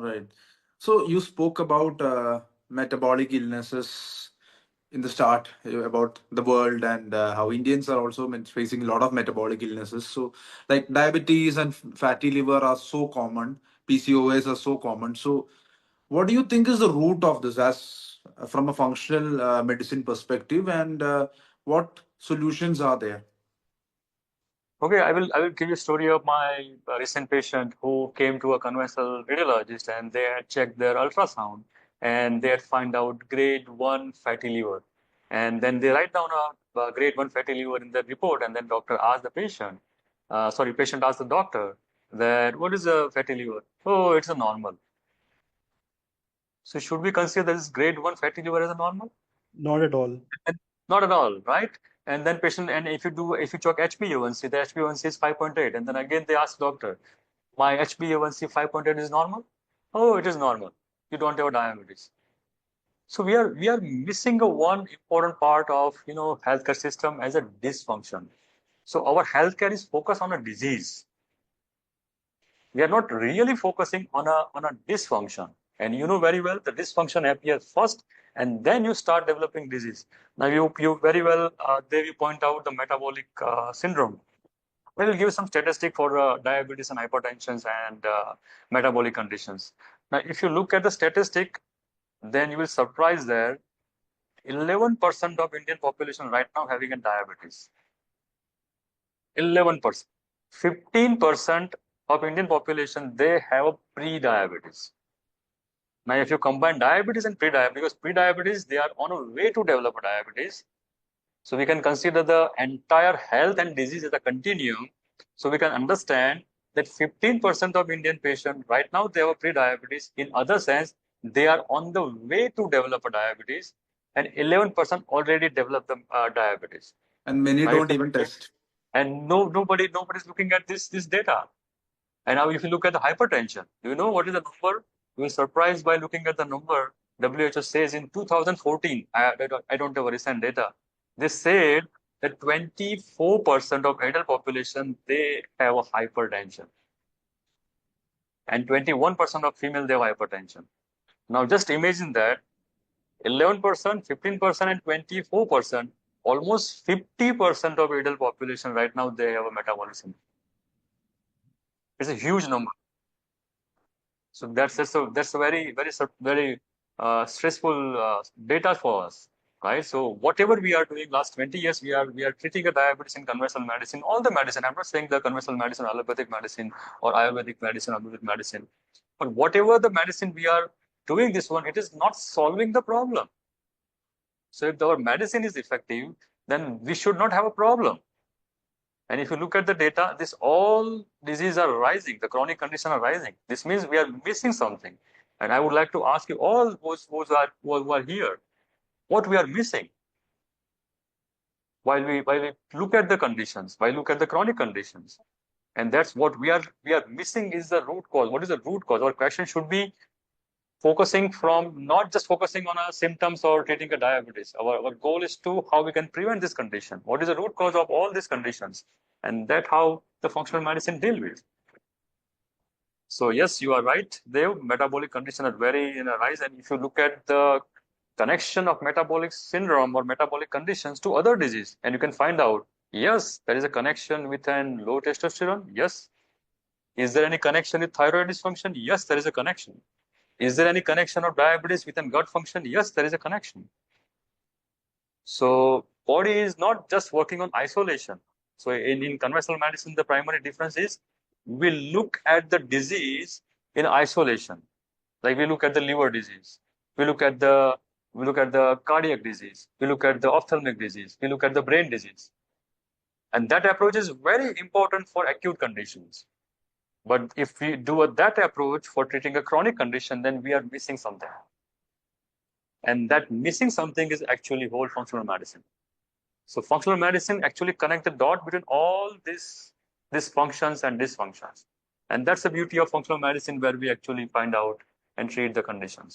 Right. So you spoke about metabolic illnesses in the start, about the world, and how Indians are also facing a lot of metabolic illnesses. So, like diabetes and fatty liver are so common, PCOS are so common. So, what do you think is the root of this, as from a functional medicine perspective, and what solutions are there? Okay, I will give you a story of my recent patient who came to a conventional radiologist and they had checked their ultrasound and they had found out grade 1 fatty liver. And then they write down a grade 1 fatty liver in the report, and then doctor asked the patient, patient asked the doctor that what is a fatty liver? Oh, it's a normal. So should we consider this grade 1 fatty liver as a normal? Not at all. And not at all, right? And then patient, and if you check HbA1c, the HbA1c is 5.8, and then again they ask doctor, my HbA1c 5.8 is normal? Oh, it is normal. You don't have diabetes. So we are missing a one important part of healthcare system as a dysfunction. So our healthcare is focused on a disease. We are not really focusing on a dysfunction. And you know very well the dysfunction appears first, and then you start developing disease. Now you very well there you point out the metabolic syndrome. I will give some statistic for diabetes and hypertension and metabolic conditions. Now, if you look at the statistic, then you will surprise there 11% of Indian population right now having a diabetes. 11%. 15% of Indian population, they have a pre-diabetes. Now, if you combine diabetes and pre-diabetes, because pre-diabetes, they are on a way to develop a diabetes. So we can consider the entire health and disease as a continuum. So we can understand that 15% of Indian patients right now, they have a pre-diabetes. In other sense, they are on the way to develop a diabetes, and 11% already developed the diabetes. And many Now, don't even test. and nobody's looking at this data. And now if you look at the hypertension, do you know what is the number? You will surprised by looking at the number. WHO says in 2014, I don't have a recent data, they said that 24% of adult population, they have a hypertension. And 21% of female, they have hypertension. Now just imagine that 11%, 15%, and 24%, almost 50% of adult population right now, they have a metabolism. It's a huge number. So that's a very stressful data for us, right? So whatever we are doing last 20 years, we are treating a diabetes in conventional medicine, all the medicine. I'm not saying the conventional medicine, allopathic medicine, or Ayurvedic medicine, Ayurvedic medicine, but whatever the medicine we are doing this one, it is not solving the problem. So if our medicine is effective, then we should not have a problem. And if you look at the data, this all diseases are rising, the chronic conditions are rising. This means we are missing something. And I would like to ask you all who are here, what we are missing while we look at the conditions, while we look at the chronic conditions. And that's what we are missing is the root cause. What is the root cause? Our question should be focusing from not just focusing on our symptoms or treating a diabetes. Our goal is to how we can prevent this condition. What is the root cause of all these conditions? And that's how the functional medicine deal with. So yes, you are right. The metabolic conditions are very in a rise. And if you look at the connection of metabolic syndrome or metabolic conditions to other disease, and you can find out, yes, there is a connection with an low testosterone. Yes. Is there any connection with thyroid dysfunction? Yes, there is a connection. Is there any connection of diabetes with gut function? Yes, there is a connection. So body is not just working on isolation. So in conventional medicine, the primary difference is we look at the disease in isolation. Like we look at the liver disease, we look at the cardiac disease, we look at the ophthalmic disease, we look at the brain disease. And that approach is very important for acute conditions. But if we do that approach for treating a chronic condition, then we are missing something. And that missing something is actually whole functional medicine. So functional medicine actually connects the dot between all these functions and dysfunctions. And that's the beauty of functional medicine, where we actually find out and treat the conditions.